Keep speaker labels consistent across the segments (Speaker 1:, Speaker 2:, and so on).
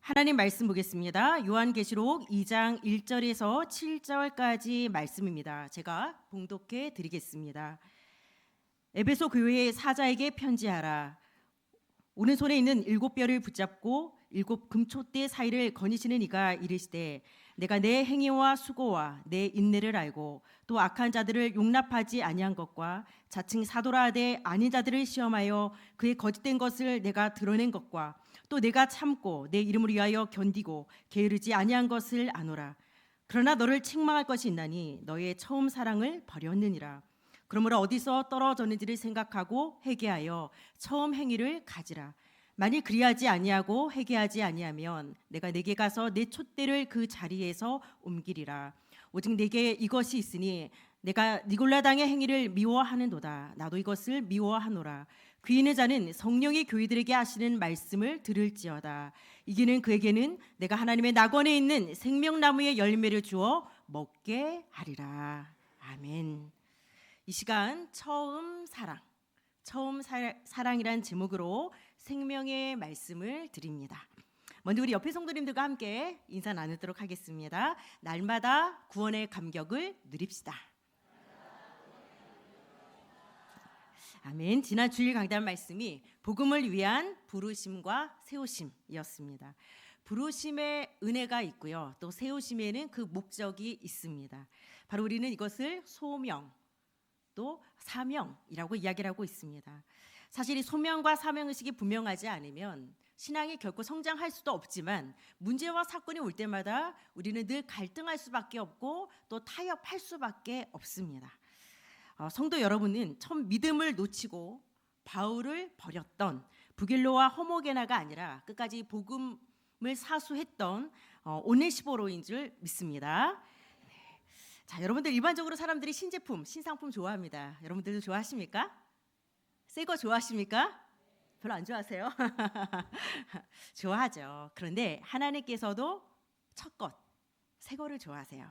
Speaker 1: 하나님 말씀 보겠습니다. 요한계시록 2장 1절에서 7절까지 말씀입니다. 제가 봉독해 드리겠습니다. 에베소 교회의 사자에게 편지하라. 오른손에 있는 7뼈를 붙잡고 7 금촛대 사이를 거니시는 이가 이르시되 내가 내 행위와 수고와 내 인내를 알고 또 악한 자들을 용납하지 아니한 것과 자칭 사도라 하되 아닌 자들을 시험하여 그의 거짓된 것을 내가 드러낸 것과 또 내가 참고 내 이름을 위하여 견디고 게으르지 아니한 것을 아노라. 그러나 너를 책망할 것이 있나니 너의 처음 사랑을 버렸느니라. 그러므로 어디서 떨어졌는지를 생각하고 회개하여 처음 행위를 가지라. 만일 그리하지 아니하고 회개하지 아니하면 내가 내게 가서 내 촛대를 그 자리에서 옮기리라. 오직 내게 이것이 있으니 내가 니골라당의 행위를 미워하는도다. 나도 이것을 미워하노라. 귀 있는 자는 성령이 교회들에게 하시는 말씀을 들을지어다. 이기는 그에게는 내가 하나님의 낙원에 있는 생명나무의 열매를 주어 먹게 하리라. 아멘. 이 시간 처음 사랑이란 제목으로 생명의 말씀을 드립니다. 먼저 우리 옆에 성도님들과 함께 인사 나누도록 하겠습니다. 날마다 구원의 감격을 누립시다. 아멘. 지난 주일 강단 말씀이 복음을 위한 부르심과 세우심이었습니다. 부르심의 은혜가 있고요. 또 세우심에는 그 목적이 있습니다. 바로 우리는 이것을 소명 또 사명이라고 이야기를 하고 있습니다. 사실 이 소명과 사명 의식이 분명하지 않으면 신앙이 결코 성장할 수도 없지만 문제와 사건이 올 때마다 우리는 늘 갈등할 수밖에 없고 또 타협할 수밖에 없습니다. 성도 여러분은 처음 믿음을 놓치고 바울을 버렸던 부길로와 허모게나가 아니라 끝까지 복음을 사수했던 오네시포로인 줄 믿습니다. 자, 여러분들 일반적으로 사람들이 신제품, 신상품 좋아합니다. 여러분들도 좋아하십니까? 새 거 좋아하십니까? 별로 안 좋아하세요? 좋아하죠. 그런데 하나님께서도 첫 것, 새 거를 좋아하세요.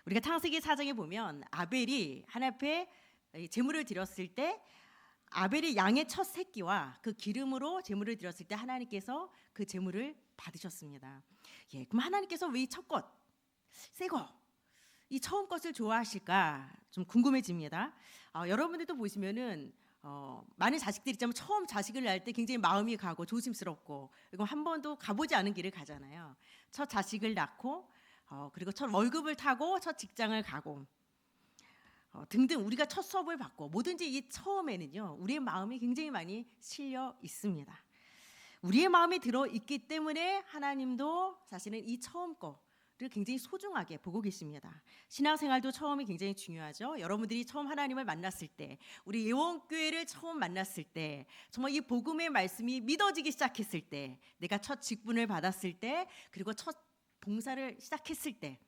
Speaker 1: 우리가 창세기 4장에 보면 아벨이 하나님 앞에 제물을 드렸을 때 아벨이 양의 첫 새끼와 그 기름으로 제물을 드렸을 때 하나님께서 그 제물을 받으셨습니다. 예, 그럼 하나님께서 왜 이 첫 것, 새 거, 이 처음 것을 좋아하실까 좀 궁금해집니다. 여러분들도 보시면은 많은 자식들이 있지만 처음 자식을 낳을 때 굉장히 마음이 가고 조심스럽고 그리고 한 번도 가보지 않은 길을 가잖아요. 첫 자식을 낳고 그리고 첫 월급을 타고 첫 직장을 가고 등등 우리가 첫 수업을 받고 뭐든지 이 처음에는요 우리의 마음이 굉장히 많이 실려 있습니다. 우리의 마음이 들어 있기 때문에 하나님도 사실은 이 처음 거를 굉장히 소중하게 보고 계십니다. 신앙생활도 처음이 굉장히 중요하죠. 여러분들이 처음 하나님을 만났을 때, 우리 예원교회를 처음 만났을 때, 정말 이 복음의 말씀이 믿어지기 시작했을 때, 내가 첫 직분을 받았을 때, 그리고 첫 봉사를 시작했을 때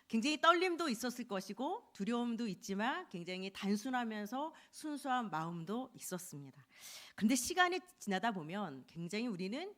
Speaker 1: 굉장히 떨림도 있었을 것이고 두려움도 있지만 굉장히 단순하면서 순수한 마음도 있었습니다. 그런데 시간이 지나다 보면 굉장히 우리는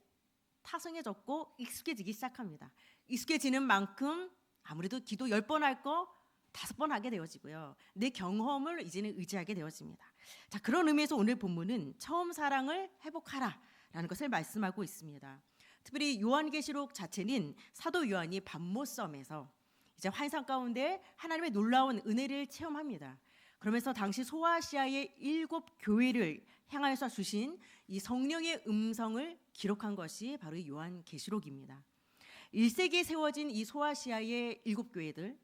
Speaker 1: 타성해졌고 익숙해지기 시작합니다. 익숙해지는 만큼 아무래도 기도 10번 할 거 5번 하게 되어지고요. 내 경험을 이제는 의지하게 되어집니다. 자, 그런 의미에서 오늘 본문은 처음 사랑을 회복하라라는 것을 말씀하고 있습니다. 특별히 요한계시록 자체는 사도 요한이 밤모섬에서 이제 환상 가운데 하나님의 놀라운 은혜를 체험합니다. 그러면서 당시 소아시아의 7 교회를 향하여서 주신 이 성령의 음성을 기록한 것이 바로 이 요한계시록입니다. 1세기에 세워진 이 소아시아의 7 교회들,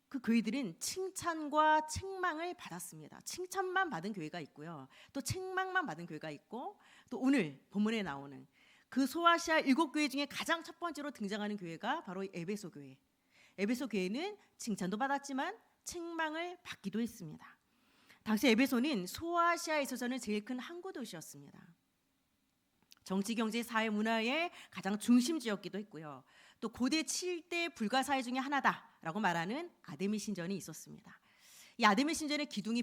Speaker 1: 그 교회들은 칭찬과 책망을 받았습니다. 칭찬만 받은 교회가 있고요. 또 책망만 받은 교회가 있고 또 오늘 본문에 나오는 그 소아시아 7 교회 중에 가장 첫 번째로 등장하는 교회가 바로 에베소 교회. 에베소 교회는 칭찬도 받았지만 책망을 받기도 했습니다. 당시 에베소는 소아시아에 있어서는 제일 큰 항구 도시였습니다. 정치, 경제, 사회, 문화의 가장 중심지였기도 했고요. 또 고대 7대 불가사의 중에 하나다라고 말하는 아데미 신전이 있었습니다. 이 아데미 신전의 기둥이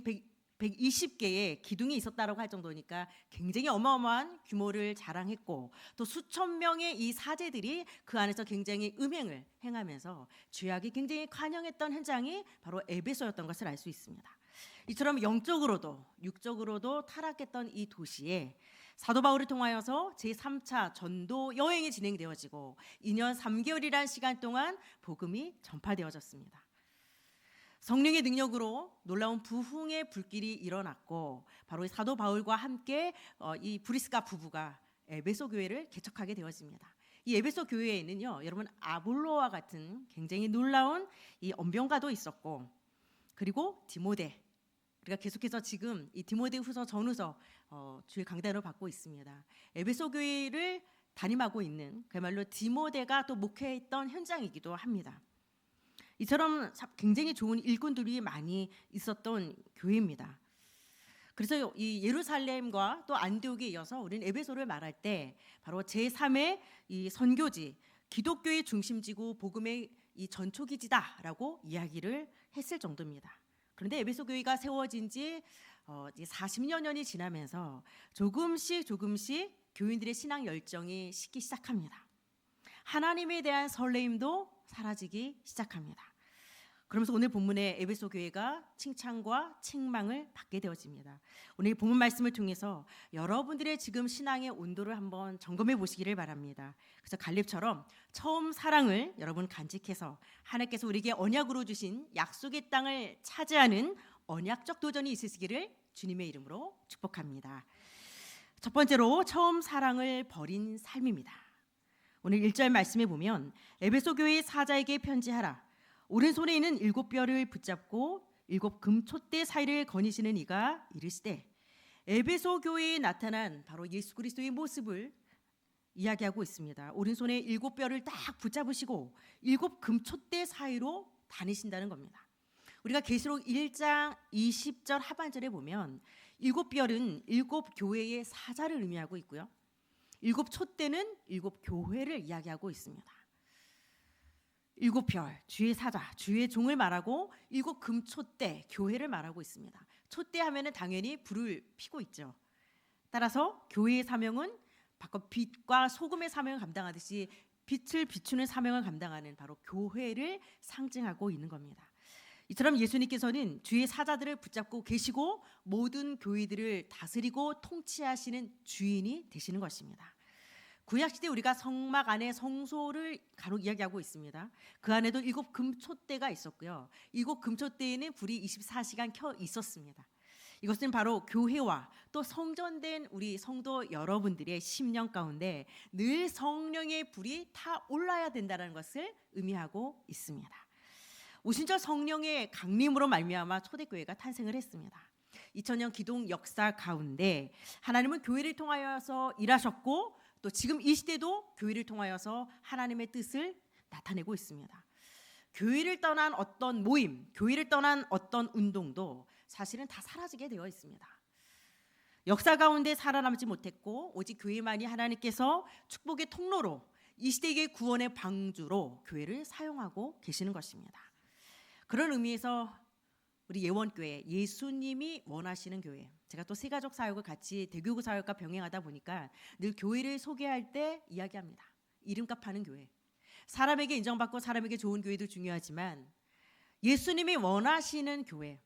Speaker 1: 120개의 기둥이 있었다라고 할 정도니까 굉장히 어마어마한 규모를 자랑했고 또 수천 명의 이 사제들이 그 안에서 굉장히 음행을 행하면서 죄악이 굉장히 관영했던 현장이 바로 에베소였던 것을 알 수 있습니다. 이처럼 영적으로도 육적으로도 타락했던 이 도시에 사도 바울을 통하여서 제3차 전도 여행이 진행되어지고 2년 3개월이라는 시간 동안 복음이 전파되어졌습니다. 성령의 능력으로 놀라운 부흥의 불길이 일어났고 바로 사도 바울과 함께 이 브리스가 부부가 에베소 교회를 개척하게 되어집니다. 이 에베소 교회에는요, 여러분 아볼로와 같은 굉장히 놀라운 이 언변가도 있었고, 그리고 디모데, 우리가 계속해서 지금 이 디모데후서 전후서 주일 강단을 받고 있습니다. 에베소 교회를 담임하고 있는 그야말로 디모데가 또 목회했던 현장이기도 합니다. 이처럼 굉장히 좋은 일꾼들이 많이 있었던 교회입니다. 그래서 이 예루살렘과 또 안디옥에 이어서 우리는 에베소를 말할 때 바로 제3의 이 선교지, 기독교의 중심지고 복음의 이 전초기지다라고 이야기를 했을 정도입니다. 그런데 에베소 교회가 세워진 지 40여 년이 지나면서 조금씩 교인들의 신앙 열정이 식기 시작합니다. 하나님에 대한 설레임도 사라지기 시작합니다. 그러면서 오늘 본문의 에베소 교회가 칭찬과 책망을 받게 되어집니다. 오늘 본문 말씀을 통해서 여러분들의 지금 신앙의 온도를 한번 점검해 보시기를 바랍니다. 그래서 갈렙처럼 처음 사랑을 여러분 간직해서 하나님께서 우리에게 언약으로 주신 약속의 땅을 차지하는 언약적 도전이 있으시기를 주님의 이름으로 축복합니다. 첫 번째로 처음 사랑을 버린 삶입니다. 오늘 1절 말씀에 보면 에베소 교회의 사자에게 편지하라. 오른손에 있는 7뼈를 붙잡고 7 금촛대 사이를 거니시는 이가 이르시되, 에베소 교회에 나타난 바로 예수 그리스도의 모습을 이야기하고 있습니다. 오른손에 7뼈를 딱 붙잡으시고 7 금촛대 사이로 다니신다는 겁니다. 우리가 계시록 1장 20절 하반절에 보면 7뼈는 7 교회의 사자를 의미하고 있고요, 7 촛대는 7 교회를 이야기하고 있습니다. 7별, 주의 사자, 주의 종을 말하고 7 금촛대, 교회를 말하고 있습니다. 촛대 하면은 당연히 불을 피고 있죠. 따라서 교회의 사명은 바꿔 빛과 소금의 사명을 감당하듯이 빛을 비추는 사명을 감당하는 바로 교회를 상징하고 있는 겁니다. 이처럼 예수님께서는 주의 사자들을 붙잡고 계시고 모든 교회들을 다스리고 통치하시는 주인이 되시는 것입니다. 구약시대 우리가 성막 안에 성소를 간혹 이야기하고 있습니다. 그 안에도 7 금촛대가 있었고요, 7 금촛대에는 불이 24시간 켜 있었습니다. 이것은 바로 교회와 또 성전된 우리 성도 여러분들의 심령 가운데 늘 성령의 불이 타 올라야 된다는 것을 의미하고 있습니다. 오순절 성령의 강림으로 말미암아 초대교회가 탄생을 했습니다. 2000년 기독 역사 가운데 하나님은 교회를 통하여서 일하셨고 또 지금 이 시대도 교회를 통하여서 하나님의 뜻을 나타내고 있습니다. 교회를 떠난 어떤 모임, 교회를 떠난 어떤 운동도 사실은 다 사라지게 되어 있습니다. 역사 가운데 살아남지 못했고 오직 교회만이 하나님께서 축복의 통로로 이 시대의 구원의 방주로 교회를 사용하고 계시는 것입니다. 그런 의미에서 우리 예원교회, 예수님이 원하시는 교회, 제가 또 세가족 사역을 같이 대교구 사역과 병행하다 보니까 늘 교회를 소개할 때 이야기합니다. 이름값 하는 교회, 사람에게 인정받고 사람에게 좋은 교회도 중요하지만 예수님이 원하시는 교회,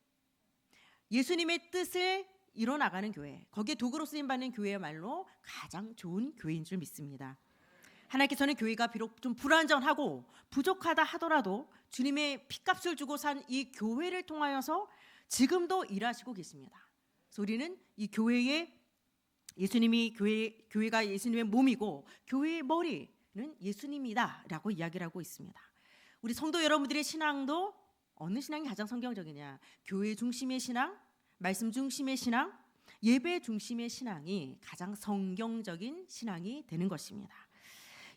Speaker 1: 예수님의 뜻을 이뤄나가는 교회, 거기에 도구로 쓰임받는 교회야말로 가장 좋은 교회인 줄 믿습니다. 하나님께서는 교회가 비록 좀 불완전하고 부족하다 하더라도 주님의 피값을 주고 산 이 교회를 통하여서 지금도 일하시고 계십니다. 그래서 우리는 이 교회의 예수님이 교회가 예수님의 몸이고 교회의 머리는 예수님이다라고 이야기를 하고 있습니다. 우리 성도 여러분들의 신앙도 어느 신앙이 가장 성경적이냐? 교회 중심의 신앙, 말씀 중심의 신앙, 예배 중심의 신앙이 가장 성경적인 신앙이 되는 것입니다.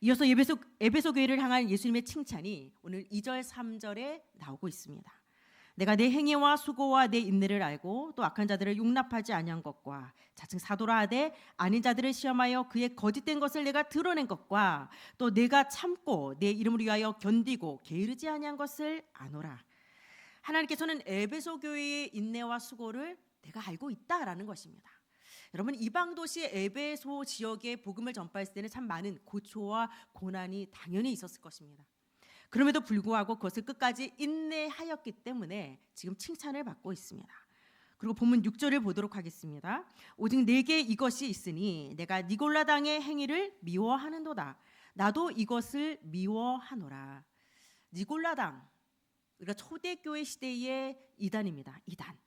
Speaker 1: 이어서 에베소 교회를 향한 예수님의 칭찬이 오늘 2절 3절에 나오고 있습니다. 내가 내 행위와 수고와 내 인내를 알고 또 악한 자들을 용납하지 아니한 것과 자칭 사도라 하되 아닌 자들을 시험하여 그의 거짓된 것을 내가 드러낸 것과 또 내가 참고 내 이름을 위하여 견디고 게으르지 아니한 것을 아노라. 하나님께서는 에베소 교회의 인내와 수고를 내가 알고 있다라는 것입니다. 여러분, 이방 도시 에베소 지역에 복음을 전파했을 때는 참 많은 고초와 고난이 당연히 있었을 것입니다. 그럼에도 불구하고 그것을 끝까지 인내하였기 때문에 지금 칭찬을 받고 있습니다. 그리고 본문 6절을 보도록 하겠습니다. 오직 내게 이것이 있으니 내가 니골라당의 행위를 미워하는도다. 나도 이것을 미워하노라. 니골라당, 우리가 초대교회 시대의 이단입니다. 이단.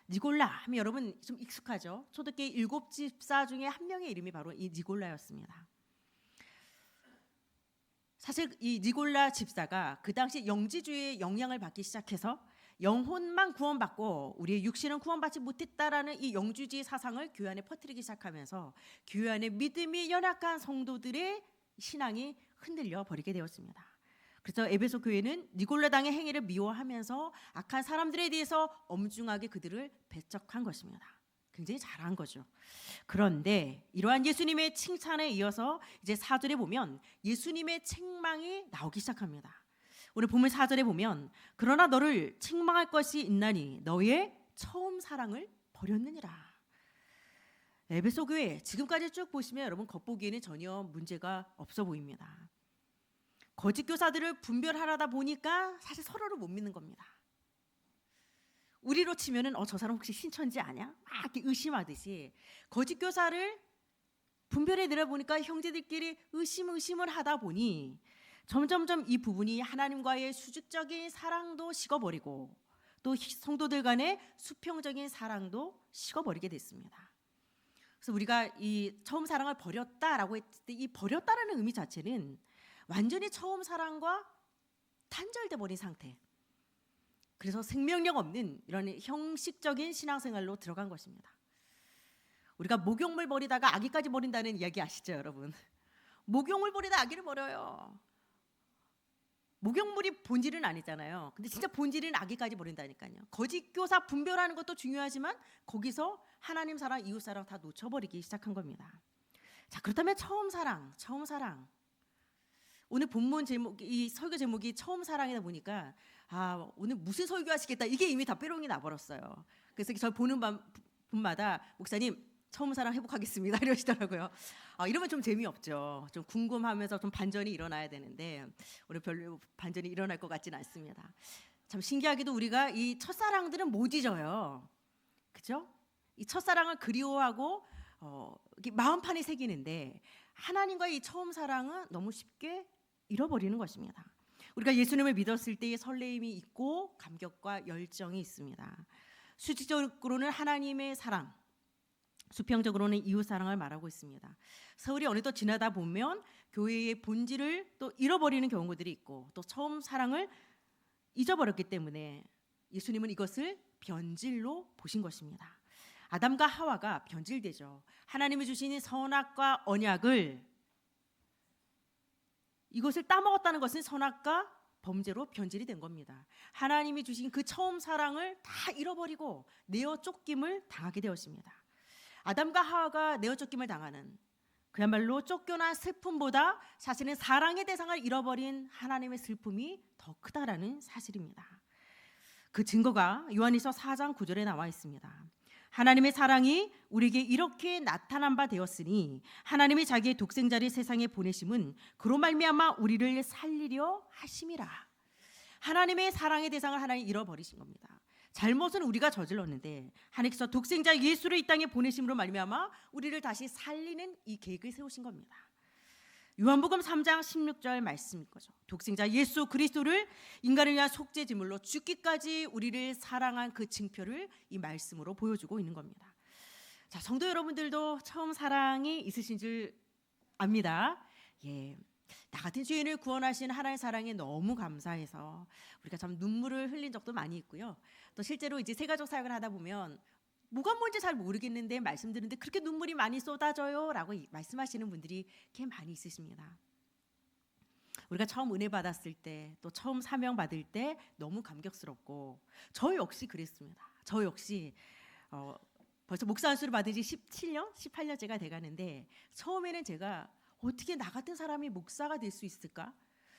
Speaker 1: 니골라 하면 여러분 좀 익숙하죠? 초대교회 7 집사 중에 한 명의 이름이 바로 이 니골라였습니다. 사실 이 니골라 집사가 그 당시 영지주의의 영향을 받기 시작해서 영혼만 구원받고 우리의 육신은 구원받지 못했다라는 이 영주주의 사상을 교회 안에 퍼뜨리기 시작하면서 교회 안에 믿음이 연약한 성도들의 신앙이 흔들려 버리게 되었습니다. 그래서 에베소 교회는 니골라당의 행위를 미워하면서 악한 사람들에 대해서 엄중하게 그들을 배척한 것입니다. 굉장히 잘한 거죠. 그런데 이러한 예수님의 칭찬에 이어서 이제 4절에 보면 예수님의 책망이 나오기 시작합니다. 오늘 본문 4절에 보면 그러나 너를 책망할 것이 있나니 너의 처음 사랑을 버렸느니라. 에베소 교회 지금까지 쭉 보시면 여러분 겉보기에는 전혀 문제가 없어 보입니다. 거짓 교사들을 분별하려다 보니까 사실 서로를 못 믿는 겁니다. 우리로 치면은 저 사람 혹시 신천지 아냐? 막 이렇게 의심하듯이 거짓 교사를 분별해 내려보니까 형제들끼리 의심을 하다 보니 점점점 이 부분이 하나님과의 수직적인 사랑도 식어버리고 또 성도들 간의 수평적인 사랑도 식어버리게 됐습니다. 그래서 우리가 이 처음 사랑을 버렸다라고 했을 때 이 버렸다라는 의미 자체는 완전히 처음 사랑과 단절돼 버린 상태. 그래서 생명력 없는 이런 형식적인 신앙생활로 들어간 것입니다. 우리가 목욕물 버리다가 아기까지 버린다는 이야기 아시죠, 여러분? 목욕물 버리다 아기를 버려요. 목욕물이 본질은 아니잖아요. 근데 진짜 본질은 아기까지 버린다니까요. 거짓 교사 분별하는 것도 중요하지만 거기서 하나님 사랑, 이웃 사랑 다 놓쳐버리기 시작한 겁니다. 자, 그렇다면 처음 사랑. 오늘 본문 제목, 이 설교 제목이 처음 사랑이다 보니까 오늘 무슨 설교하시겠다 이게 이미 다 뾰롱이 나버렸어요. 그래서 저 보는 분마다 목사님 처음 사랑 회복하겠습니다 이러시더라고요. 이러면 좀 재미없죠. 좀 궁금하면서 좀 반전이 일어나야 되는데 오늘 별로 반전이 일어날 것 같지는 않습니다. 참 신기하게도 우리가 이 첫사랑들은 못 잊어요. 그죠? 이 첫사랑을 그리워하고 마음판에 새기는데 하나님과의 이 처음 사랑은 너무 쉽게 잃어버리는 것입니다. 우리가 예수님을 믿었을 때의 설레임이 있고 감격과 열정이 있습니다. 수직적으로는 하나님의 사랑, 수평적으로는 이웃 사랑을 말하고 있습니다. 세월이 어느덧 지나다 보면 교회의 본질을 또 잃어버리는 경우들이 있고 또 처음 사랑을 잊어버렸기 때문에 예수님은 이것을 변질로 보신 것입니다. 아담과 하와가 변질되죠. 하나님이 주신 선악과 언약을 이것을 따먹었다는 것은 선악과 범죄로 변질이 된 겁니다. 하나님이 주신 그 처음 사랑을 다 잃어버리고 내어 쫓김을 당하게 되었습니다. 아담과 하와가 내어 쫓김을 당하는 그야말로 쫓겨난 슬픔보다 사실은 사랑의 대상을 잃어버린 하나님의 슬픔이 더 크다라는 사실입니다. 그 증거가 요한일서 4장 9절에 나와 있습니다. 하나님의 사랑이 우리에게 이렇게 나타난 바 되었으니 하나님이 자기의 독생자를 세상에 보내심은 그로 말미암아 우리를 살리려 하심이라. 하나님의 사랑의 대상을 하나님 잃어버리신 겁니다. 잘못은 우리가 저질렀는데 하나님께서 독생자 예수를 이 땅에 보내심으로 말미암아 우리를 다시 살리는 이 계획을 세우신 겁니다. 요한복음 3장 16절 말씀인 거죠. 독생자 예수 그리스도를 인간을 위한 속죄 제물로 죽기까지 우리를 사랑한 그 증표를 이 말씀으로 보여주고 있는 겁니다. 자, 성도 여러분들도 처음 사랑이 있으신 줄 압니다. 나 같은 죄인을 구원하신 하나님의 사랑에 너무 감사해서 우리가 참 눈물을 흘린 적도 많이 있고요. 또 실제로 이제 세가족 사역을 하다 보면 뭐가 뭔지 잘 모르겠는데 말씀 드는데 그렇게 눈물이 많이 쏟아져요 라고 말씀하시는 분들이 꽤 많이 있으십니다. 우리가 처음 은혜 받았을 때 또 처음 사명 받을 때 너무 감격스럽고 저 역시 그랬습니다. 저 역시 벌써 목사 안수를 받은 지 17년, 18년째가 돼가는데 처음에는 제가 어떻게 나 같은 사람이 목사가 될 수 있을까?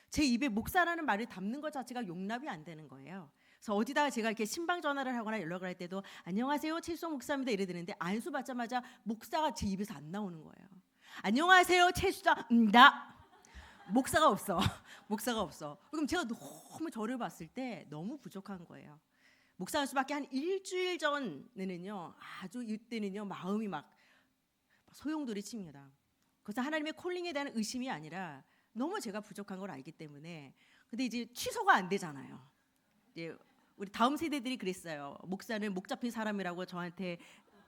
Speaker 1: 제 입에 목사라는 말을 담는 것 자체가 용납이 안 되는 거예요. 그래서 어디다가 제가 이렇게 신방 전화를 하거나 연락을 할 때도 안녕하세요 최수정 목사입니다 이래 되는데 안수 받자마자 목사가 제 입에서 안 나오는 거예요. 안녕하세요 최수정입니다. 목사가 없어. 목사가 없어. 그럼 제가 너무 저를 봤을 때 너무 부족한 거예요. 목사 연수밖에 한 일주일 전에는요, 아주 이때는요 마음이 막 소용돌이 칩니다. 그래서 하나님의 콜링에 대한 의심이 아니라 너무 제가 부족한 걸 알기 때문에. 근데 이제 취소가 안 되잖아요. 이제 우리 다음 세대들이 그랬어요. 목사는 목 잡힌 사람이라고 저한테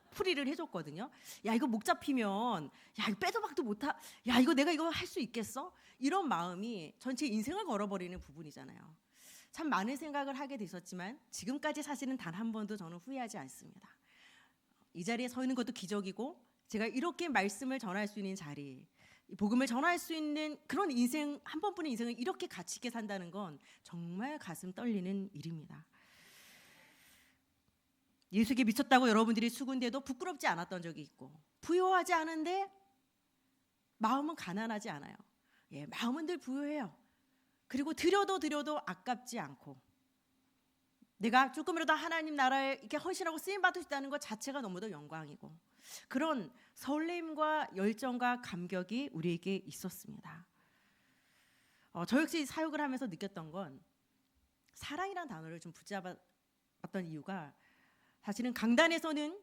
Speaker 1: 풀이를 해줬거든요. 야, 이거 목 잡히면 야, 이거 빼도 박도 못하. 야, 이거 내가 이거 할 수 있겠어? 이런 마음이 전체 인생을 걸어버리는 부분이잖아요. 참 많은 생각을 하게 됐었지만 지금까지 사실은 단 한 번도 저는 후회하지 않습니다. 이 자리에 서 있는 것도 기적이고, 제가 이렇게 말씀을 전할 수 있는 자리, 복음을 전할 수 있는 그런 인생, 한 번뿐인 인생을 이렇게 가치 있게 산다는 건 정말 가슴 떨리는 일입니다. 예수에게 미쳤다고 여러분들이 수군대도 부끄럽지 않았던 적이 있고, 부요하지 않은데 마음은 가난하지 않아요. 예, 마음은 늘 부요해요. 그리고 드려도 아깝지 않고, 내가 조금이라도 하나님 나라에 이렇게 헌신하고 쓰임 받을 수 있다는 것 자체가 너무도 영광이고, 그런 설렘과 열정과 감격이 우리에게 있었습니다. 저 역시 사역을 하면서 느꼈던 건, 사랑이라는 단어를 좀 붙잡았던 이유가, 사실은 강단에서는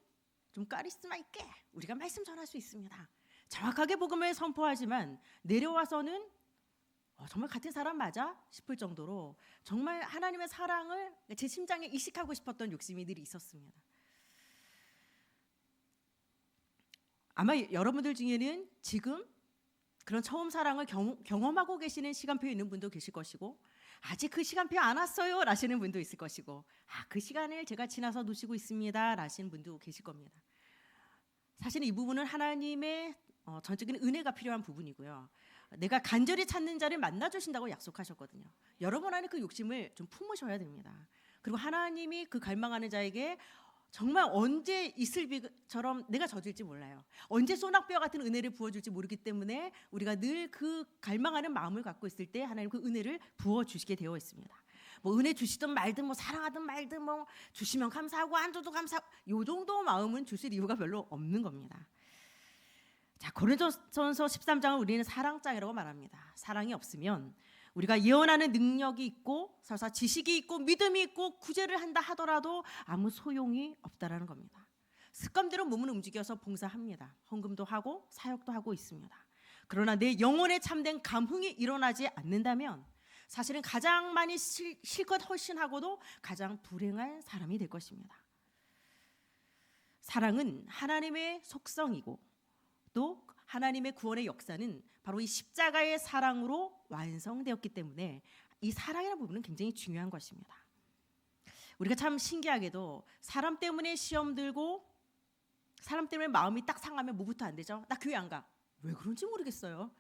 Speaker 1: 좀 카리스마 있게 우리가 말씀 전할 수 있습니다. 정확하게 복음을 선포하지만 내려와서는 정말 같은 사람 맞아? 싶을 정도로 정말 하나님의 사랑을 제 심장에 이식하고 싶었던 욕심이 늘 있었습니다. 아마 여러분들 중에는 지금 그런 처음 사랑을 경험하고 계시는 시간표에 있는 분도 계실 것이고, 아직 그 시간표 안 왔어요 라시는 분도 있을 것이고, 그 시간을 제가 지나서 놓치고 있습니다 라시는 분도 계실 겁니다. 사실 이 부분은 하나님의 전적인 은혜가 필요한 부분이고요. 내가 간절히 찾는 자를 만나주신다고 약속하셨거든요. 여러분 안에 그 욕심을 좀 품으셔야 됩니다. 그리고 하나님이 그 갈망하는 자에게 정말 언제 이슬비처럼 내가 젖을지 몰라요. 언제 소낙비와 같은 은혜를 부어줄지 모르기 때문에 우리가 늘 그 갈망하는 마음을 갖고 있을 때 하나님 그 은혜를 부어주시게 되어 있습니다. 뭐 은혜 주시든 말든, 뭐 사랑하든 말든, 뭐 주시면 감사하고 안 줘도 감사하고, 요 정도 마음은 주실 이유가 별로 없는 겁니다. 자, 고린도전서 13장을 우리는 사랑장이라고 말합니다. 사랑이 없으면 우리가 예언하는 능력이 있고 설사 지식이 있고 믿음이 있고 구제를 한다 하더라도 아무 소용이 없다라는 겁니다. 습관대로 몸을 움직여서 봉사합니다. 헌금도 하고 사역도 하고 있습니다. 그러나 내 영혼에 참된 감흥이 일어나지 않는다면 사실은 가장 많이 실컷 헌신하고도 가장 불행한 사람이 될 것입니다. 사랑은 하나님의 속성이고, 또 하나님의 구원의 역사는 바로 이 십자가의 사랑으로 완성되었기 때문에 이 사랑이라는 부분은 굉장히 중요한 것입니다. 우리가 참 신기하게도 사람 때문에 시험 들고 사람 때문에 마음이 딱 상하면 뭐부터 안 되죠? 나 교회 안 가. 왜 그런지 모르겠어요.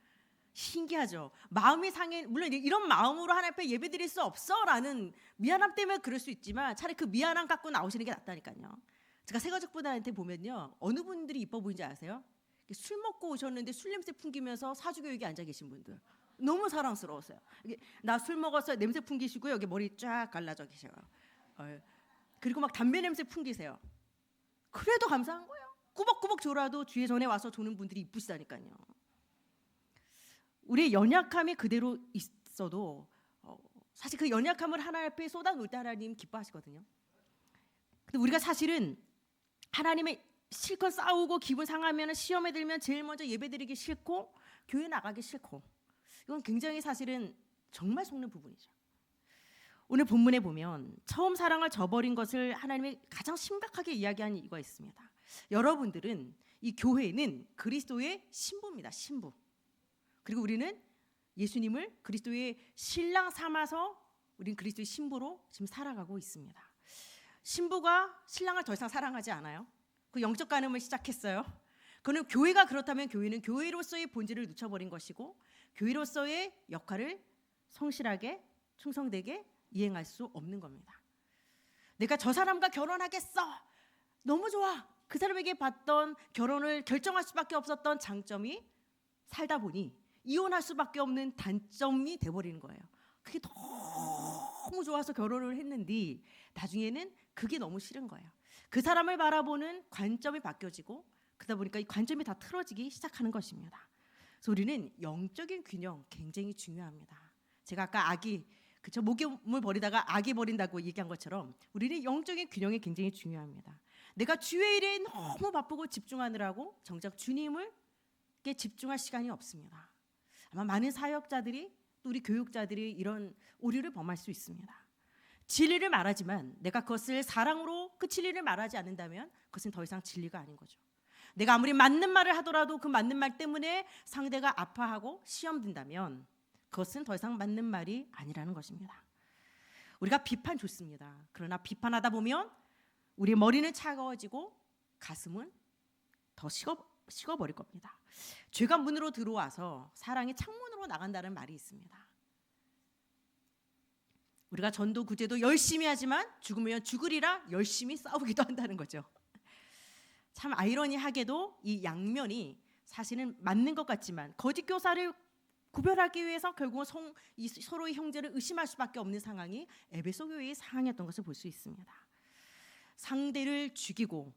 Speaker 1: 신기하죠. 마음이 상해, 물론 이런 마음으로 하나님 앞에 예배드릴 수 없어라는 미안함 때문에 그럴 수 있지만 차라리 그 미안함 갖고 나오시는 게 낫다니까요. 제가 새가족분들한테 보면요, 어느 분들이 이뻐 보이는지 아세요? 술 먹고 오셨는데 술 냄새 풍기면서 사주교육에 앉아 계신 분들 너무 사랑스러웠어요. 나 술 먹었어요 냄새 풍기시고 여기 머리 쫙 갈라져 계셔요. 그리고 막 담배 냄새 풍기세요. 그래도 감사한 거예요. 꾸벅꾸벅 졸아도 뒤에 전에 와서 조는 분들이 이쁘시다니까요. 우리의 연약함이 그대로 있어도 사실 그 연약함을 하나님 앞에 쏟아놓을 때 하나님 기뻐하시거든요. 근데 우리가 사실은 하나님의 실컷 싸우고 기분 상하면 시험에 들면 제일 먼저 예배드리기 싫고 교회 나가기 싫고, 이건 굉장히 사실은 정말 속는 부분이죠. 오늘 본문에 보면 처음 사랑을 저버린 것을 하나님이 가장 심각하게 이야기한 이유가 있습니다. 여러분들은, 이 교회는 그리스도의 신부입니다. 신부. 그리고 우리는 예수님을 그리스도의 신랑 삼아서 우리는 그리스도의 신부로 지금 살아가고 있습니다. 신부가 신랑을 더 이상 사랑하지 않아요. 그 영적 간음을 시작했어요. 그는 교회가 그렇다면 교회는 교회로서의 본질을 놓쳐버린 것이고, 교회로서의 역할을 성실하게 충성되게 이행할 수 없는 겁니다. 내가 저 사람과 결혼하겠어, 너무 좋아, 그 사람에게 받던 결혼을 결정할 수밖에 없었던 장점이 살다 보니 이혼할 수밖에 없는 단점이 돼버리는 거예요. 그게 너무 좋아서 결혼을 했는데 나중에는 그게 너무 싫은 거예요. 그 사람을 바라보는 관점이 바뀌어지고, 그러다 보니까 이 관점이 다 틀어지기 시작하는 것입니다. 그래서 우리는 영적인 균형 굉장히 중요합니다. 제가 아까 아기 그쵸? 목욕물 버리다가 아기 버린다고 얘기한 것처럼 우리는 영적인 균형이 굉장히 중요합니다. 내가 주의 일에 너무 바쁘고 집중하느라고 정작 주님을께 집중할 시간이 없습니다. 아마 많은 사역자들이 또 우리 교육자들이 이런 오류를 범할 수 있습니다. 진리를 말하지만 내가 그것을 사랑으로 그 진리를 말하지 않는다면 그것은 더 이상 진리가 아닌 거죠. 내가 아무리 맞는 말을 하더라도 그 맞는 말 때문에 상대가 아파하고 시험 든다면 그것은 더 이상 맞는 말이 아니라는 것입니다. 우리가 비판 좋습니다. 그러나 비판하다 보면 우리의 머리는 차가워지고 가슴은 더 식어버릴 겁니다. 죄가 문으로 들어와서 사랑이 창문으로 나간다는 말이 있습니다. 우리가 전도 구제도 열심히 하지만 죽으면 죽으리라 열심히 싸우기도 한다는 거죠. 참 아이러니하게도 이 양면이 사실은 맞는 것 같지만 거짓 교사를 구별하기 위해서 결국은 서로의 형제를 의심할 수밖에 없는 상황이 에베소 교회의 상황이었던 것을 볼 수 있습니다. 상대를 죽이고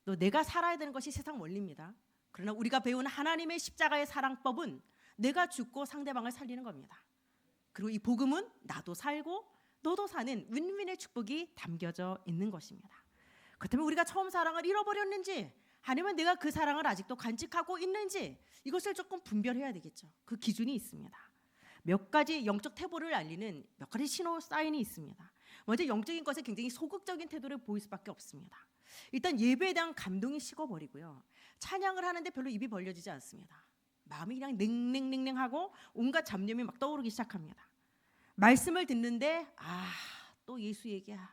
Speaker 1: 또 내가 살아야 되는 것이 세상 원리입니다. 그러나 우리가 배운 하나님의 십자가의 사랑법은 내가 죽고 상대방을 살리는 겁니다. 그리고 이 복음은 나도 살고 너도 사는 윈윈의 축복이 담겨져 있는 것입니다. 그렇다면 우리가 처음 사랑을 잃어버렸는지 아니면 내가 그 사랑을 아직도 간직하고 있는지 이것을 조금 분별해야 되겠죠. 그 기준이 있습니다. 몇 가지 영적 태보를 알리는 몇 가지 신호 사인이 있습니다. 먼저 영적인 것에 굉장히 소극적인 태도를 보일 수밖에 없습니다. 일단 예배에 대한 감동이 식어버리고요. 찬양을 하는데 별로 입이 벌려지지 않습니다. 마음이 그냥 냉랭냉랭하고 온갖 잡념이 막 떠오르기 시작합니다. 말씀을 듣는데 또 예수 얘기야.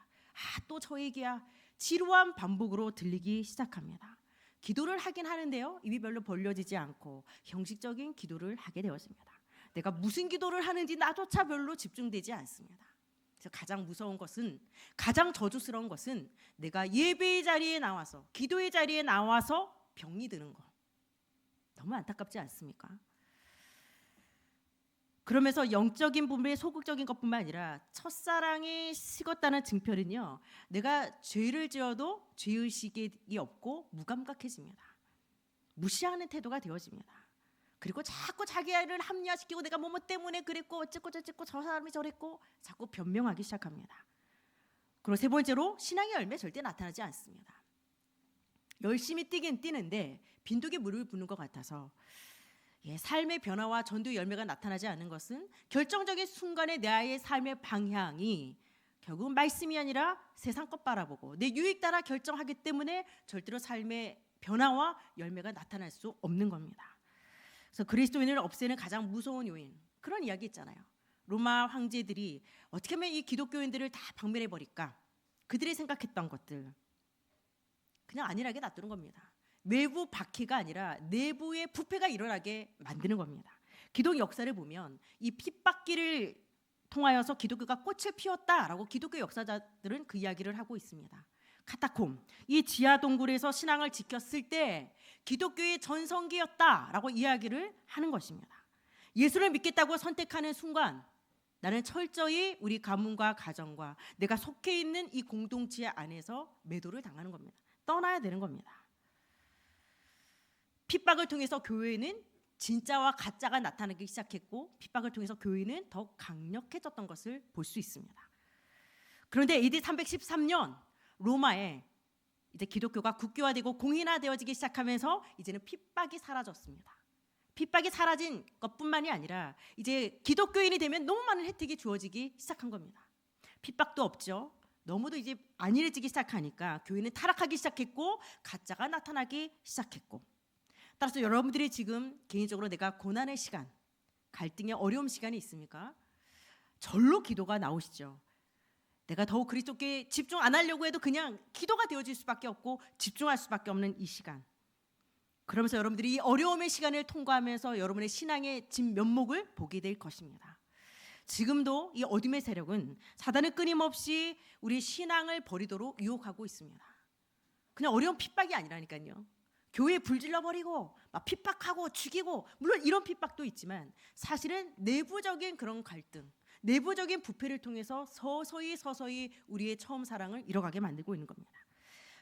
Speaker 1: 또 저 얘기야. 지루한 반복으로 들리기 시작합니다. 기도를 하긴 하는데요. 입이 별로 벌려지지 않고 형식적인 기도를 하게 되었습니다. 내가 무슨 기도를 하는지 나조차 별로 집중되지 않습니다. 그래서 가장 무서운 것은 가장 저주스러운 것은 내가 예배의 자리에 나와서 기도의 자리에 나와서 병이 드는 거. 너무 안타깝지 않습니까? 그러면서 영적인 부분에 소극적인 것뿐만 아니라 첫사랑이 식었다는 증표는요. 내가 죄를 지어도 죄의식이 없고 무감각해집니다. 무시하는 태도가 되어집니다. 그리고 자꾸 자기를 합리화시키고 내가 뭐뭐 때문에 그랬고 어쨌고 저쨌고 저 사람이 저랬고 자꾸 변명하기 시작합니다. 그리고 세 번째로 신앙의 열매 절대 나타나지 않습니다. 열심히 뛰긴 뛰는데 빈독에 물을 부는 것 같아서 삶의 변화와 전도의 열매가 나타나지 않는 것은 결정적인 순간에 나의 삶의 방향이 결국 말씀이 아니라 세상 것 바라보고 내 유익 따라 결정하기 때문에 절대로 삶의 변화와 열매가 나타날 수 없는 겁니다. 그래서 그리스도인을 없애는 가장 무서운 요인, 그런 이야기 있잖아요. 로마 황제들이 어떻게 하면 이 기독교인들을 다 박멸해 버릴까? 그들이 생각했던 것들 그냥 안일하게 놔두는 겁니다. 외부 박해가 아니라 내부의 부패가 일어나게 만드는 겁니다. 기독 역사를 보면 이 핍박기를 통하여서 기독교가 꽃을 피웠다라고 기독교 역사자들은 그 이야기를 하고 있습니다. 카타콤, 이 지하 동굴에서 신앙을 지켰을 때 기독교의 전성기였다라고 이야기를 하는 것입니다. 예수를 믿겠다고 선택하는 순간 나는 철저히 우리 가문과 가정과 내가 속해 있는 이 공동체 안에서 매도를 당하는 겁니다. 떠나야 되는 겁니다. 핍박을 통해서 교회는 진짜와 가짜가 나타나기 시작했고 핍박을 통해서 교회는 더 강력해졌던 것을 볼 수 있습니다. 그런데 AD 313년 로마에 이제 기독교가 국교화되고 공인화되어지기 시작하면서 이제는 핍박이 사라졌습니다. 핍박이 사라진 것뿐만이 아니라 이제 기독교인이 되면 너무 많은 혜택이 주어지기 시작한 겁니다. 핍박도 없죠. 너무도 이제 안일해지기 시작하니까 교회는 타락하기 시작했고 가짜가 나타나기 시작했고 따라서 여러분들이 지금 개인적으로 내가 고난의 시간, 갈등의 어려움 시간이 있습니까? 절로 기도가 나오시죠. 내가 더욱 그리스도께 집중 안 하려고 해도 그냥 기도가 되어질 수밖에 없고 집중할 수밖에 없는 이 시간. 그러면서 여러분들이 이 어려움의 시간을 통과하면서 여러분의 신앙의 진면목을 보게 될 것입니다. 지금도 이 어둠의 세력은 사단은 끊임없이 우리 신앙을 버리도록 유혹하고 있습니다. 그냥 어려운 핍박이 아니라니까요. 교회 불질러버리고 막 핍박하고 죽이고 물론 이런 핍박도 있지만 사실은 내부적인 그런 갈등, 내부적인 부패를 통해서 서서히 우리의 처음 사랑을 잃어가게 만들고 있는 겁니다.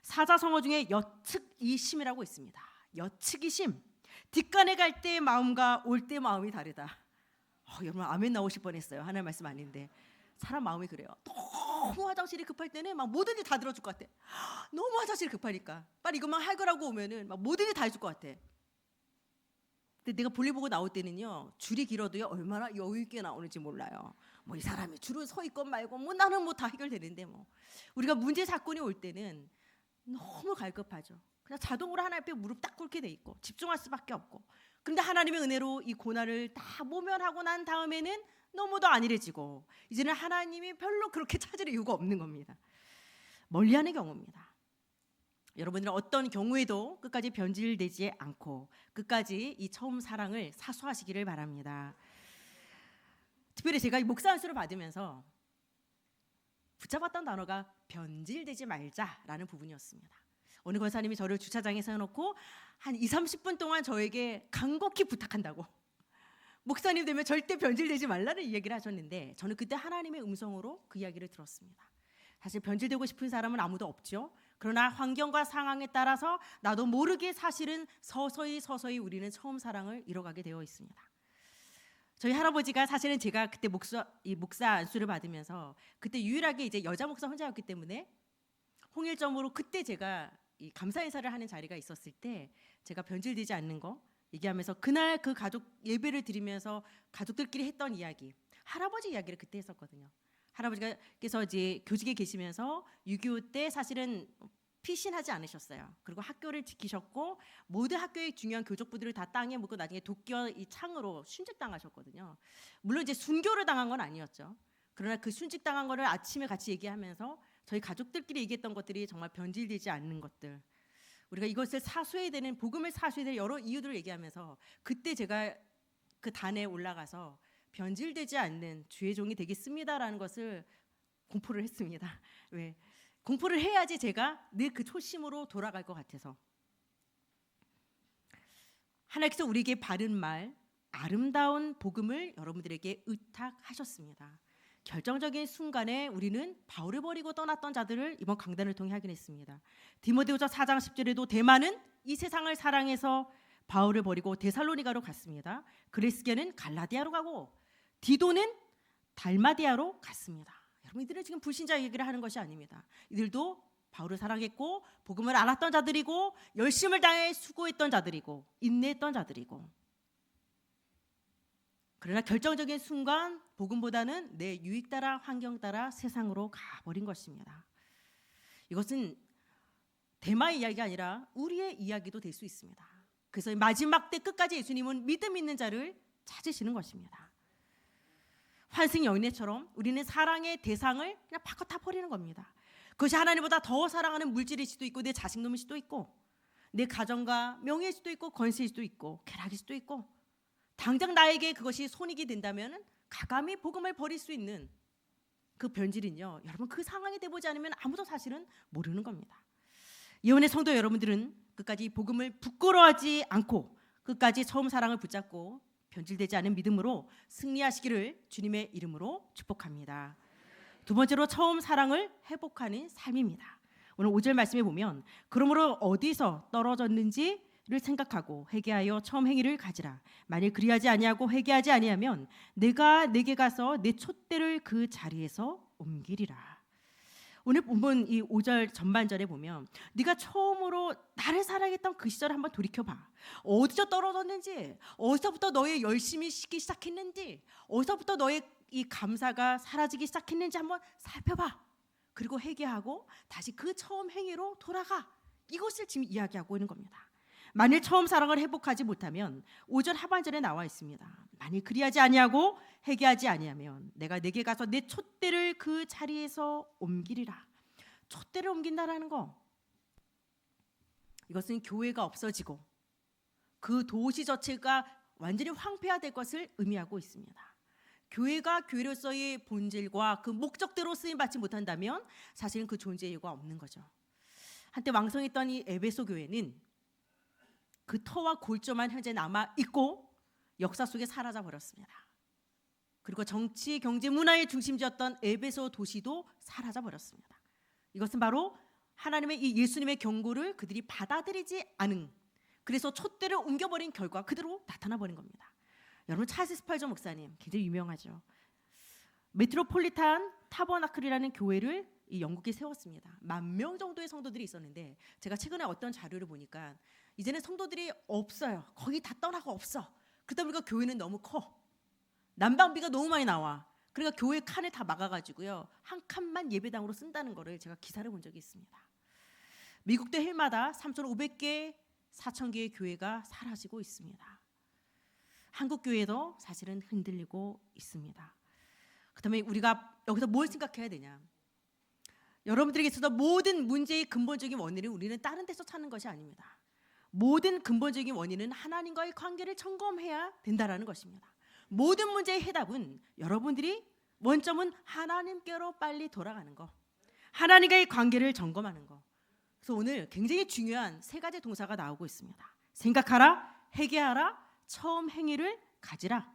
Speaker 1: 사자성어 중에 여측이심이라고 있습니다. 여측이심, 뒷간에 갈 때의 마음과 올 때 마음이 다르다. 여러분 아멘 나오실 뻔했어요. 하나님 말씀 아닌데 사람 마음이 그래요. 너무 화장실이 급할 때는 막 모든 일 다 들어줄 것 같아. 너무 화장실이 급하니까 빨리 이것만 할 거라고 오면은 막 모든 일 다 해줄 것 같아. 근데 내가 볼일 보고 나올 때는요, 줄이 길어도요 얼마나 여유 있게 나오는지 몰라요. 뭐 이 사람이 줄을 서 있건 말고 뭐 나는 뭐 다 해결되는데, 뭐 우리가 문제 사건이 올 때는 너무 갈급하죠. 그냥 자동으로 하나님 앞에 무릎 딱 꿇게 돼 있고 집중할 수밖에 없고. 그런데 하나님의 은혜로 이 고난을 다 모면하고 난 다음에는 너무도 안일해지고 이제는 하나님이 별로 그렇게 찾을 이유가 없는 겁니다. 멀리하는 경우입니다. 여러분들은 어떤 경우에도 끝까지 변질되지 않고 끝까지 이 처음 사랑을 사수하시기를 바랍니다. 특별히 제가 이 목사 안수를 받으면서 붙잡았던 단어가 변질되지 말자라는 부분이었습니다. 어느 권사님이 저를 주차장에 세워놓고 한 20-30분 동안 저에게 간곡히 부탁한다고, 목사님 되면 절대 변질되지 말라는 이야기를 하셨는데, 저는 그때 하나님의 음성으로 그 이야기를 들었습니다. 사실 변질되고 싶은 사람은 아무도 없죠. 그러나 환경과 상황에 따라서 나도 모르게 사실은 서서히 우리는 처음 사랑을 잃어가게 되어 있습니다. 저희 할아버지가 사실은 제가 그때 목사 안수를 받으면서 그때 유일하게 이제 여자 목사 혼자였기 때문에 홍일점으로 그때 제가 이 감사 인사를 하는 자리가 있었을 때 제가 변질되지 않는 거 얘기하면서 그날 그 가족 예배를 드리면서 가족들끼리 했던 이야기, 할아버지 이야기를 그때 했었거든요. 할아버지께서 이제 교직에 계시면서 6.25 때 사실은 피신하지 않으셨어요. 그리고 학교를 지키셨고 모든 학교의 중요한 교족부들을 다 땅에 묻고 나중에 도끼와 이 창으로 순직당하셨거든요. 물론 이제 순교를 당한 건 아니었죠. 그러나 그 순직당한 거를 아침에 같이 얘기하면서 저희 가족들끼리 얘기했던 것들이 정말 변질되지 않는 것들, 우리가 이것을 사수해야 되는, 복음을 사수해야 될 여러 이유들을 얘기하면서 그때 제가 그 단에 올라가서 변질되지 않는 주의 종이 되겠습니다라는 것을 공포를 했습니다. 왜? 공포를 해야지 제가 늘 그 초심으로 돌아갈 것 같아서. 하나님께서 우리에게 바른 말, 아름다운 복음을 여러분들에게 의탁하셨습니다. 결정적인 순간에 우리는 바울을 버리고 떠났던 자들을 이번 강단을 통해 확인했습니다. 디모데후서 4장 10절에도 대마는 이 세상을 사랑해서 바울을 버리고 데살로니가로 갔습니다. 그레스게는 갈라디아로 가고 디도는 달마디아로 갔습니다. 여러분, 이들은 지금 불신자 얘기를 하는 것이 아닙니다. 이들도 바울을 사랑했고 복음을 알았던 자들이고 열심을 다해 수고했던 자들이고 인내했던 자들이고, 그러나 결정적인 순간 복음보다는 내 유익 따라 환경 따라 세상으로 가버린 것입니다. 이것은 대마의 이야기가 아니라 우리의 이야기도 될 수 있습니다. 그래서 마지막 때 끝까지 예수님은 믿음 있는 자를 찾으시는 것입니다. 환승 여인네처럼 우리는 사랑의 대상을 그냥 바꿔 다 버리는 겁니다. 그것이 하나님보다 더 사랑하는 물질일 수도 있고 내 자식놈일 수도 있고 내 가정과 명예일 수도 있고 권세일 수도 있고 쾌락일 수도 있고, 당장 나에게 그것이 손익이 된다면 가감히 복음을 버릴 수 있는 그 변질은요, 여러분 그 상황이 돼보지 않으면 아무도 사실은 모르는 겁니다. 예언의 성도 여러분들은 끝까지 복음을 부끄러워하지 않고 끝까지 처음 사랑을 붙잡고 변질되지 않은 믿음으로 승리하시기를 주님의 이름으로 축복합니다. 두 번째로 처음 사랑을 회복하는 삶입니다. 오늘 5절 말씀에 보면 그러므로 어디서 떨어졌는지를 생각하고 회개하여 처음 행위를 가지라. 만일 그리하지 아니하고 회개하지 아니하면 내가 내게 가서 내 촛대를 그 자리에서 옮기리라. 오늘 본문 이 5절 전반절에 보면 네가 처음으로 나를 사랑했던 그 시절을 한번 돌이켜봐. 어디서 떨어졌는지, 어디서부터 너의 열심이 식기 시작했는지, 어디서부터 너의 이 감사가 사라지기 시작했는지 한번 살펴봐. 그리고 회개하고 다시 그 처음 행위로 돌아가. 이것을 지금 이야기하고 있는 겁니다. 만일 처음 사랑을 회복하지 못하면 5절 하반절에 나와 있습니다. 만일 그리하지 아니하고 회개하지 아니하면 내가 내게 가서 내 촛대를 그 자리에서 옮기리라. 촛대를 옮긴다라는 거, 이것은 교회가 없어지고 그 도시 자체가 완전히 황폐화될 것을 의미하고 있습니다. 교회가 교회로서의 본질과 그 목적대로 쓰임받지 못한다면 사실은 그 존재의 이유가 없는 거죠. 한때 왕성했던 이 에베소 교회는 그 터와 골조만 현재 남아있고 역사 속에 사라져 버렸습니다. 그리고 정치, 경제, 문화의 중심지였던 에베소 도시도 사라져 버렸습니다. 이것은 바로 하나님의 이 예수님의 경고를 그들이 받아들이지 않은, 그래서 촛대를 옮겨버린 결과 그대로 나타나 버린 겁니다. 여러분, 찰스 스펄전 목사님 굉장히 유명하죠. 메트로폴리탄 타버나클이라는 교회를 이 영국에 세웠습니다. 10,000명 정도의 성도들이 있었는데 제가 최근에 어떤 자료를 보니까 이제는 성도들이 없어요. 거의 다 떠나고 없어. 그러다 보니까 교회는 너무 커. 난방비가 너무 많이 나와. 그러니까 교회 칸을 다 막아가지고요. 한 칸만 예배당으로 쓴다는 거를 제가 기사를 본 적이 있습니다. 미국도 해마다 3,500개, 4,000개의 교회가 사라지고 있습니다. 한국 교회도 사실은 흔들리고 있습니다. 그다음에 우리가 여기서 뭘 생각해야 되냐? 여러분들에게 있어서 모든 문제의 근본적인 원인을 우리는 다른 데서 찾는 것이 아닙니다. 모든 근본적인 원인은 하나님과의 관계를 점검해야 된다라는 것입니다. 모든 문제의 해답은 여러분들이 원점은 하나님께로 빨리 돌아가는 거, 하나님과의 관계를 점검하는 거. 그래서 오늘 굉장히 중요한 3가지 동사가 나오고 있습니다. 생각하라, 회개하라, 처음 행위를 가지라.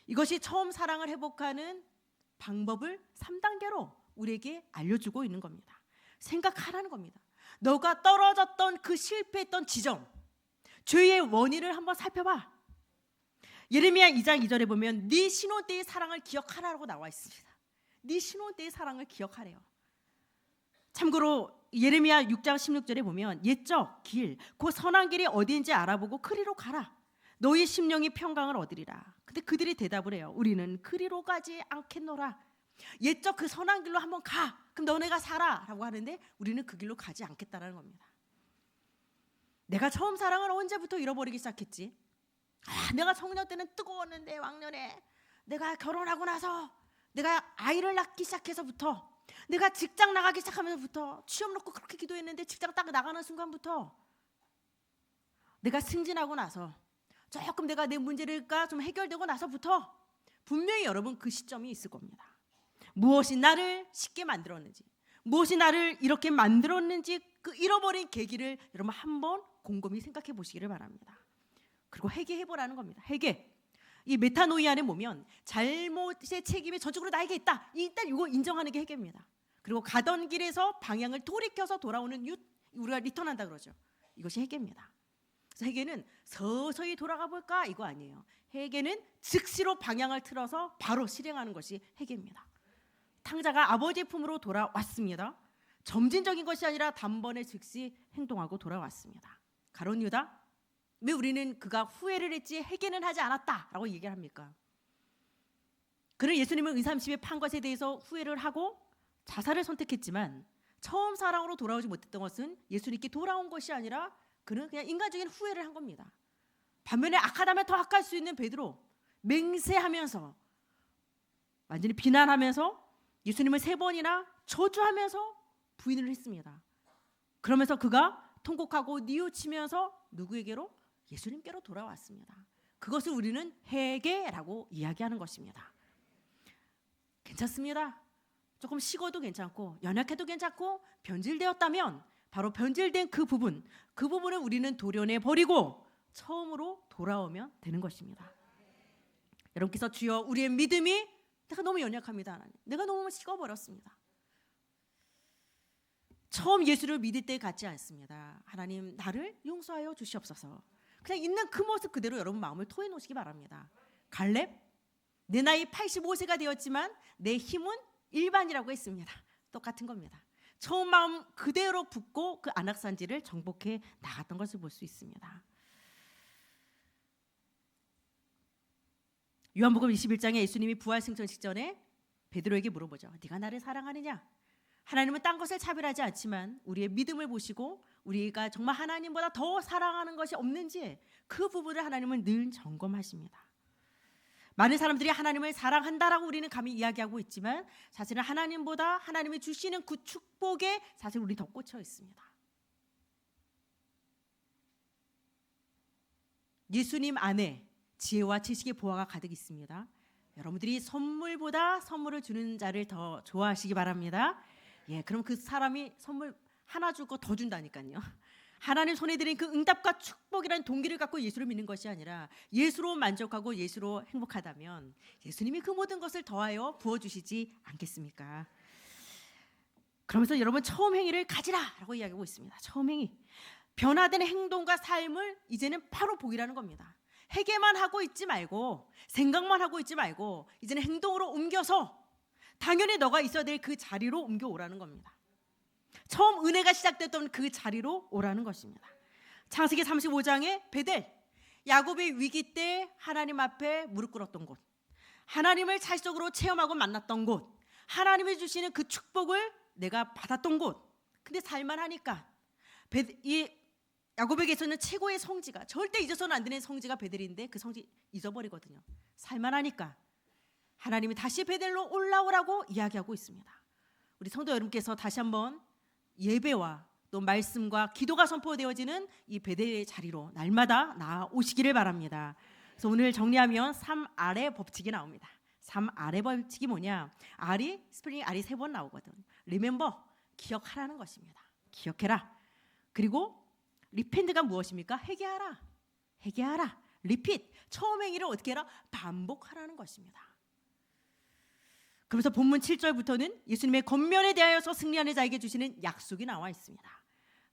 Speaker 1: 이것이 처음 사랑을 회복하는 방법을 3단계로 우리에게 알려주고 있는 겁니다. 생각하라는 겁니다. 너가 떨어졌던 그 실패했던 지점, 죄의 원인을 한번 살펴봐. 예레미야 2장 2절에 보면 네 신혼 때의 사랑을 기억하라고 나와 있습니다. 네 신혼 때의 사랑을 기억하래요. 참고로 예레미야 6장 16절에 보면 옛적 길, 그 선한 길이 어디인지 알아보고 그리로 가라. 너희 심령이 평강을 얻으리라. 근데 그들이 대답을 해요. 우리는 그리로 가지 않겠노라. 옛적 그 선한 길로 한번 가. 그럼 너네가 살아 라고 하는데 우리는 그 길로 가지 않겠다라는 겁니다. 내가 처음 사랑을 언제부터 잃어버리기 시작했지? 내가 청년 때는 뜨거웠는데 왕년에 내가 결혼하고 나서 내가 아이를 낳기 시작해서부터 내가 직장 나가기 시작하면서부터 취업 놓고 그렇게 기도했는데 직장 딱 나가는 순간부터 내가 승진하고 나서 조금 내가 내 문제가 좀 해결되고 나서부터 분명히 여러분 그 시점이 있을 겁니다. 무엇이 나를 쉽게 만들었는지, 무엇이 나를 이렇게 만들었는지 그 잃어버린 계기를 여러분 한번 곰곰이 생각해 보시기를 바랍니다. 그리고 회개해보라는 겁니다. 회개. 이 메타노이 안에 보면 잘못의 책임이 전적으로 나에게 있다. 일단 이거 인정하는 게 회개입니다. 그리고 가던 길에서 방향을 돌이켜서 돌아오는 우리가 리턴한다 그러죠. 이것이 회개입니다. 그래서 회개는 서서히 돌아가 볼까 이거 아니에요. 회개는 즉시로 방향을 틀어서 바로 실행하는 것이 회개입니다. 탕자가 아버지의 품으로 돌아왔습니다. 점진적인 것이 아니라 단번에 즉시 행동하고 돌아왔습니다. 가룟 유다, 왜 우리는 그가 후회를 했지 회개는 하지 않았다라고 얘기를 합니까? 그는 예수님을 의삼심에 판 것에 대해서 후회를 하고 자살을 선택했지만 처음 사랑으로 돌아오지 못했던 것은 예수님께 돌아온 것이 아니라 그는 그냥 인간적인 후회를 한 겁니다. 반면에 악하다면 더 악할 수 있는 베드로, 맹세하면서 완전히 비난하면서 예수님을 3번이나 저주하면서 부인을 했습니다. 그러면서 그가 통곡하고 뉘우치면서 누구에게로? 예수님께로 돌아왔습니다. 그것을 우리는 회개라고 이야기하는 것입니다. 괜찮습니다. 조금 식어도 괜찮고 연약해도 괜찮고 변질되었다면 바로 변질된 그 부분을 우리는 도려내 버리고 처음으로 돌아오면 되는 것입니다. 여러분께서 주여 우리의 믿음이 내가 너무 연약합니다. 하나님. 내가 너무 식어버렸습니다. 처음 예수를 믿을 때 같지 않습니다. 하나님 나를 용서하여 주시옵소서. 그냥 있는 그 모습 그대로 여러분 마음을 토해 놓으시기 바랍니다. 갈렙, 내 나이 85세가 되었지만 내 힘은 일반이라고 했습니다. 똑같은 겁니다. 처음 마음 그대로 붙고 그 안악산지를 정복해 나갔던 것을 볼 수 있습니다. 요한복음 21장에 예수님이 부활승천 직전에 베드로에게 물어보죠. 네가 나를 사랑하느냐? 하나님은 딴 것을 차별하지 않지만 우리의 믿음을 보시고 우리가 정말 하나님보다 더 사랑하는 것이 없는지 그 부분을 하나님은 늘 점검하십니다. 많은 사람들이 하나님을 사랑한다라고 우리는 감히 이야기하고 있지만 사실은 하나님보다 하나님이 주시는 그 축복에 사실 우리 더 꽂혀 있습니다. 예수님 안에 지혜와 지식의 보화가 가득 있습니다. 여러분들이 선물보다 선물을 주는 자를 더 좋아하시기 바랍니다. 그럼 그 사람이 선물 하나 주고 더 준다니까요. 하나님 손에 드린 그 응답과 축복이라는 동기를 갖고 예수를 믿는 것이 아니라 예수로 만족하고 예수로 행복하다면 예수님이 그 모든 것을 더하여 부어주시지 않겠습니까? 그러면서 여러분 처음 행위를 가지라라고 이야기하고 있습니다. 처음 행위, 변화된 행동과 삶을 이제는 바로 보이라는 겁니다. 회개만 하고 있지 말고 생각만 하고 있지 말고 이제는 행동으로 옮겨서 당연히 너가 있어야 될 그 자리로 옮겨오라는 겁니다. 처음 은혜가 시작됐던 그 자리로 오라는 것입니다. 창세기 35장에 베델, 야곱의 위기 때 하나님 앞에 무릎 꿇었던 곳, 하나님을 사실적으로 체험하고 만났던 곳, 하나님이 주시는 그 축복을 내가 받았던 곳. 근데 살만하니까 이 야곱에게서는 최고의 성지가, 절대 잊어서는 안 되는 성지가 베델인데 그 성지 잊어버리거든요. 살만하니까 하나님이 다시 베델로 올라오라고 이야기하고 있습니다. 우리 성도 여러분께서 다시 한번 예배와 또 말씀과 기도가 선포되어지는 이 베델의 자리로 날마다 나아오시기를 바랍니다. 그래서 오늘 정리하면 3R의 법칙이 나옵니다. 3R의 법칙이 뭐냐? R이 스펠링 R이 3번 나오거든. Remember, 기억하라는 것입니다. 기억해라. 그리고 리펜트가 무엇입니까? 회개하라. 회개하라. 리핏. 처음 행위를 어떻게 해라? 반복하라는 것입니다. 그래서 본문 7절부터는 예수님의 권면에 대하여서 승리하는 자에게 주시는 약속이 나와 있습니다.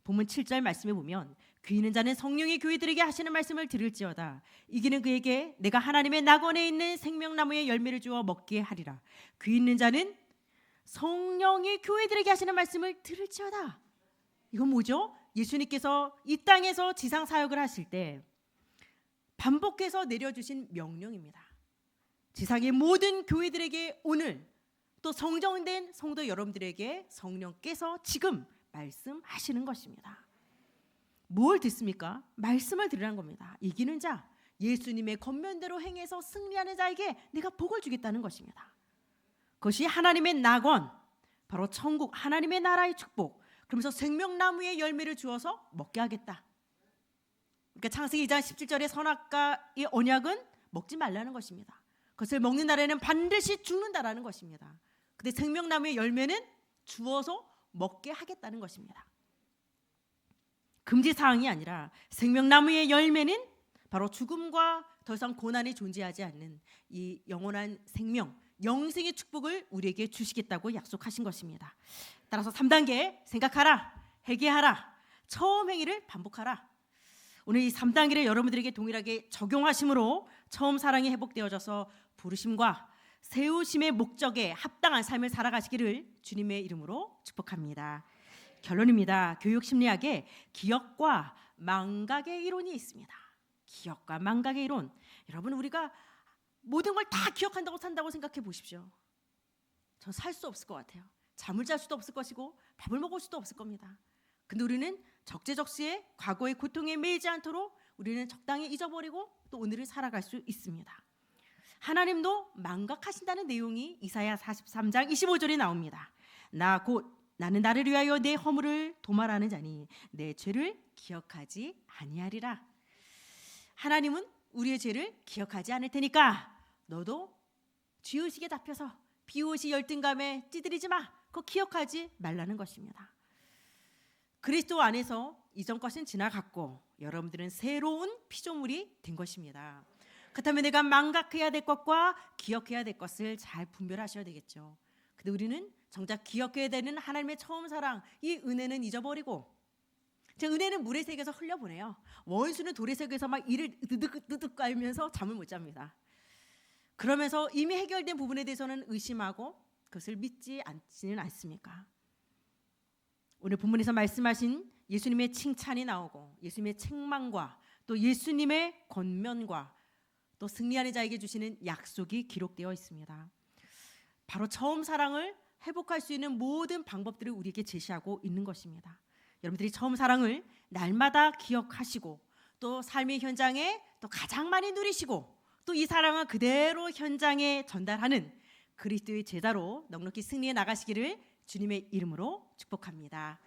Speaker 1: 본문 7절 말씀에 보면 귀 있는 자는 성령이 교회들에게 하시는 말씀을 들을지어다. 이기는 그에게 내가 하나님의 낙원에 있는 생명나무의 열매를 주어 먹게 하리라. 귀 있는 자는 성령이 교회들에게 하시는 말씀을 들을지어다. 이건 뭐죠? 예수님께서 이 땅에서 지상 사역을 하실 때 반복해서 내려주신 명령입니다. 지상의 모든 교회들에게 오늘 또 성정된 성도 여러분들에게 성령께서 지금 말씀하시는 것입니다. 뭘 듣습니까? 말씀을 들으라는 겁니다. 이기는 자, 예수님의 권면대로 행해서 승리하는 자에게 내가 복을 주겠다는 것입니다. 그것이 하나님의 낙원, 바로 천국, 하나님의 나라의 축복. 그러면서 생명나무의 열매를 주어서 먹게 하겠다. 그러니까 창세기 2장 17절의 선악과의 언약은 먹지 말라는 것입니다. 그것을 먹는 날에는 반드시 죽는다라는 것입니다. 근데 생명나무의 열매는 주어서 먹게 하겠다는 것입니다. 금지사항이 아니라 생명나무의 열매는 바로 죽음과 더 이상 고난이 존재하지 않는 이 영원한 생명, 영생의 축복을 우리에게 주시겠다고 약속하신 것입니다. 따라서 3단계 생각하라, 회개하라, 처음 행위를 반복하라. 오늘 이 3단계를 여러분들에게 동일하게 적용하심으로 처음 사랑이 회복되어져서 부르심과 세우심의 목적에 합당한 삶을 살아가시기를 주님의 이름으로 축복합니다. 결론입니다. 교육심리학에 기억과 망각의 이론이 있습니다. 기억과 망각의 이론. 여러분, 우리가 모든 걸 다 기억한다고 산다고 생각해 보십시오. 전 살 수 없을 것 같아요. 잠을 잘 수도 없을 것이고 밥을 먹을 수도 없을 겁니다. 근데 우리는 적재적소에 과거의 고통에 매이지 않도록 우리는 적당히 잊어버리고 또 오늘을 살아갈 수 있습니다. 하나님도 망각하신다는 내용이 이사야 43장 25절에 나옵니다. 나는 나를 위하여 내 허물을 도말하는 자니 내 죄를 기억하지 아니하리라. 하나님은 우리의 죄를 기억하지 않을 테니까 너도 죄의식에 잡혀서 비오시 열등감에 찌들이지 마. 그거 기억하지 말라는 것입니다. 그리스도 안에서 이전 것은 지나갔고 여러분들은 새로운 피조물이 된 것입니다. 그렇다면 내가 망각해야 될 것과 기억해야 될 것을 잘 분별하셔야 되겠죠. 근데 우리는 정작 기억해야 되는 하나님의 처음 사랑, 이 은혜는 잊어버리고 은혜는 물의 세계에서 흘려보내요. 원수는 돌의 세계에서 막 이를 드득 깔면서 잠을 못 잡니다. 그러면서 이미 해결된 부분에 대해서는 의심하고 그것을 믿지 않지는 않습니까? 오늘 본문에서 말씀하신 예수님의 칭찬이 나오고 예수님의 책망과 또 예수님의 권면과 또 승리하는 자에게 주시는 약속이 기록되어 있습니다. 바로 처음 사랑을 회복할 수 있는 모든 방법들을 우리에게 제시하고 있는 것입니다. 여러분들이 처음 사랑을 날마다 기억하시고 또 삶의 현장에 또 가장 많이 누리시고 또 이 사랑을 그대로 현장에 전달하는 그리스도의 제자로 넉넉히 승리해 나가시기를 주님의 이름으로 축복합니다.